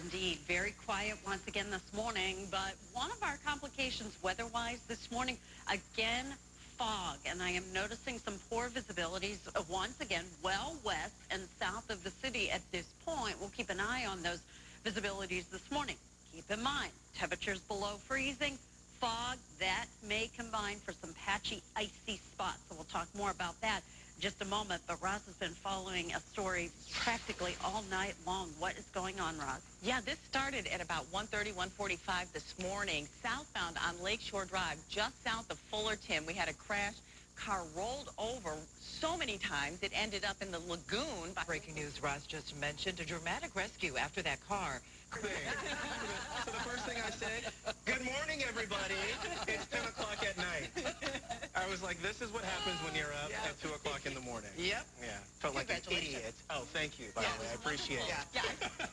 indeed. Very quiet once again this morning, but one of our complications weather-wise this morning, again, fog. And I am noticing some poor visibilities once again, well west and south of the city at this point. We'll keep an eye on those visibilities this morning. Keep in mind, temperatures below freezing, fog, that may combine for some patchy, icy spots. So we'll talk more about that in just a moment. But Roz has been following a story practically all night long. What is going on, Roz? Yeah, this started at about 1:30, 1:45 this morning, southbound on Lakeshore Drive, just south of Fullerton. We had a crash. Car rolled over so many times it ended up in the lagoon. Breaking news, Roz just mentioned a dramatic rescue after that car. So the first thing I say, good morning, everybody. It's 10 o'clock at night. I was like, this is what happens when you're up at 2 o'clock in the morning. Yep. Yeah. Felt like an idiot. Oh, thank you, by the way. I appreciate it. Yeah,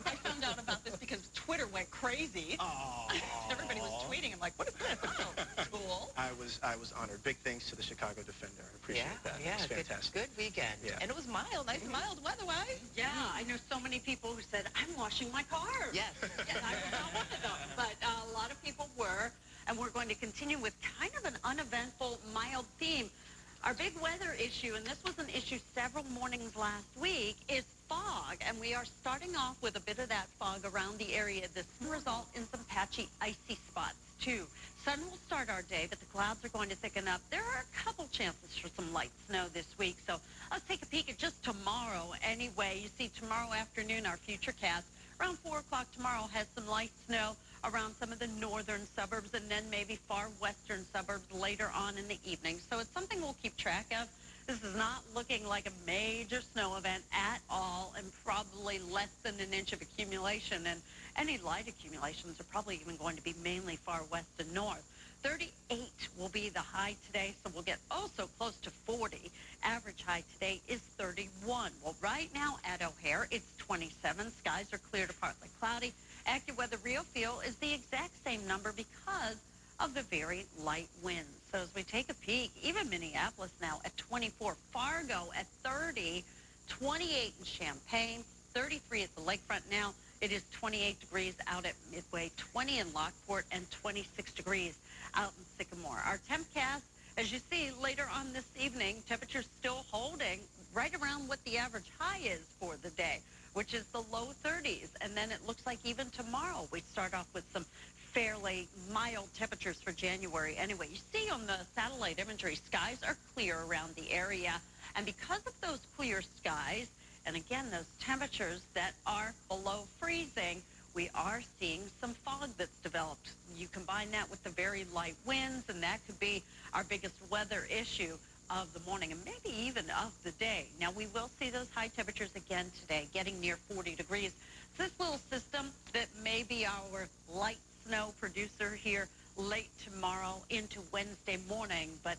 I found out about this because Twitter went crazy. Oh. Everybody was tweeting. I'm like, what is this? Oh, cool. I was honored. Big thanks to the Chicago Defender. I appreciate that. Yeah, It was fantastic. good weekend. Yeah. And it was mild, nice and mild weather-wise. Yeah, I know so many people who said, I'm washing my car. Yes. Yes, I was not one of them, but a lot of people were, and we're going to continue with kind of an uneventful, mild theme. Our big weather issue, and this was an issue several mornings last week, is fog, and we are starting off with a bit of that fog around the area. This will result in some patchy, icy spots, too. Sun will start our day, but the clouds are going to thicken up. There are a couple chances for some light snow this week, so let's take a peek at just tomorrow. Anyway, you see tomorrow afternoon, our futurecast, around 4 o'clock tomorrow, has some light snow around some of the northern suburbs and then maybe far western suburbs later on in the evening. So it's something we'll keep track of. This is not looking like a major snow event at all, and probably less than an inch of accumulation. And any light accumulations are probably even going to be mainly far west and north. 38 will be the high today, so we'll get so close to 40. Average high today is 31. Well, right now at O'Hare, it's 27. Skies are clear to partly cloudy. AccuWeather Real Feel is the exact same number because of the very light winds. So as we take a peek, even Minneapolis now at 24, Fargo at 30, 28 in Champaign, 33 at the lakefront now. It is 28 degrees out at Midway, 20 in Lockport, and 26 degrees out in Sycamore. Our tempcast, as you see later on this evening, temperatures still holding right around what the average high is for the day, which is the low 30s. And then it looks like even tomorrow we start off with some fairly mild temperatures for January. Anyway, you see on the satellite imagery, skies are clear around the area. And because of those clear skies, and again, those temperatures that are below freezing, we are seeing some fog that's developed. You combine that with the very light winds, and that could be our biggest weather issue of the morning and maybe even of the day. Now, we will see those high temperatures again today, getting near 40 degrees. This little system that may be our light snow producer here late tomorrow into Wednesday morning, but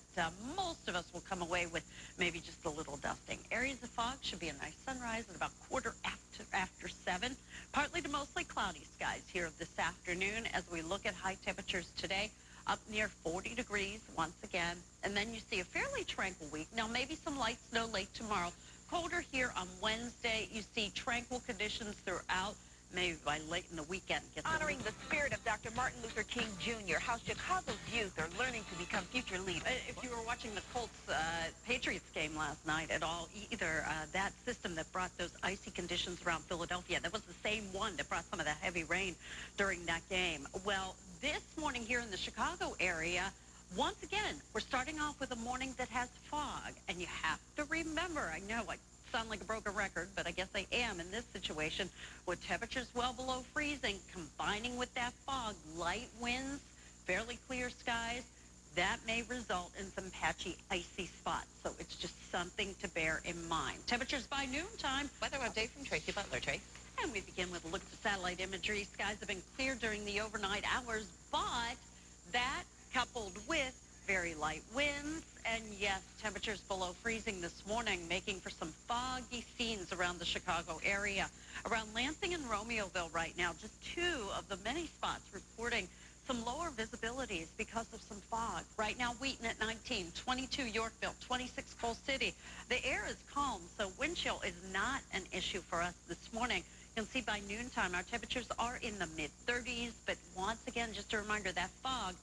most of us will come away with maybe just a little dusting. Areas of fog should be a nice sunrise at about quarter after 7. Partly to mostly cloudy skies here this afternoon as we look at high temperatures today, up near 40 degrees once again. And then you see a fairly tranquil week. Now, maybe some light snow late tomorrow. Colder here on Wednesday. You see tranquil conditions throughout. Maybe by late in the weekend. Honoring the spirit of Dr. Martin Luther King Jr., how Chicago's youth are learning to become future leaders. If you were watching the Colts-Patriots game last night at all, either that system that brought those icy conditions around Philadelphia, that was the same one that brought some of the heavy rain during that game. Well, this morning here in the Chicago area, once again, we're starting off with a morning that has fog. And you have to remember, I know I sound like a broken record, but I guess I am in this situation, with temperatures well below freezing, combining with that fog, light winds, fairly clear skies, that may result in some patchy, icy spots. So it's just something to bear in mind. Temperatures by noontime. Weather update from Tracy Butler. Trace. And we begin with a look at the satellite imagery. Skies have been clear during the overnight hours, but that coupled with very light winds, and yes, temperatures below freezing this morning, making for some foggy scenes around the Chicago area. Around Lansing and Romeoville right now, just 2 of the many spots reporting some lower visibilities because of some fog. Right now, Wheaton at 19, 22 Yorkville, 26 Coal City. The air is calm, so wind chill is not an issue for us this morning. You can see by noontime, our temperatures are in the mid-30s, but once again, just a reminder, that fog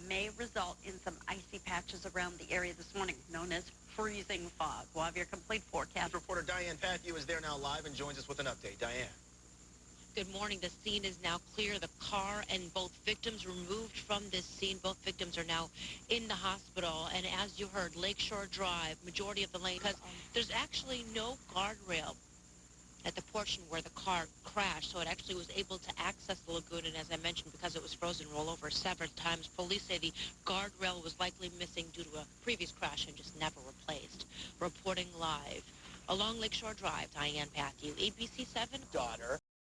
may result in some icy patches around the area this morning, known as freezing fog. We'll have your complete forecast. Reporter Diane Patthew is there now live and joins us with an update. Diane. Good morning. The scene is now clear. The car and both victims removed from this scene. Both victims are now in the hospital. And as you heard, Lakeshore Drive, majority of the lane, because there's actually no guardrail at the portion where the car crashed, so it actually was able to access the lagoon, and as I mentioned, because it was frozen, roll over several times. Police say the guardrail was likely missing due to a previous crash and just never replaced. Reporting live along Lakeshore Drive, Diane Patthew, ABC 7. Daughter,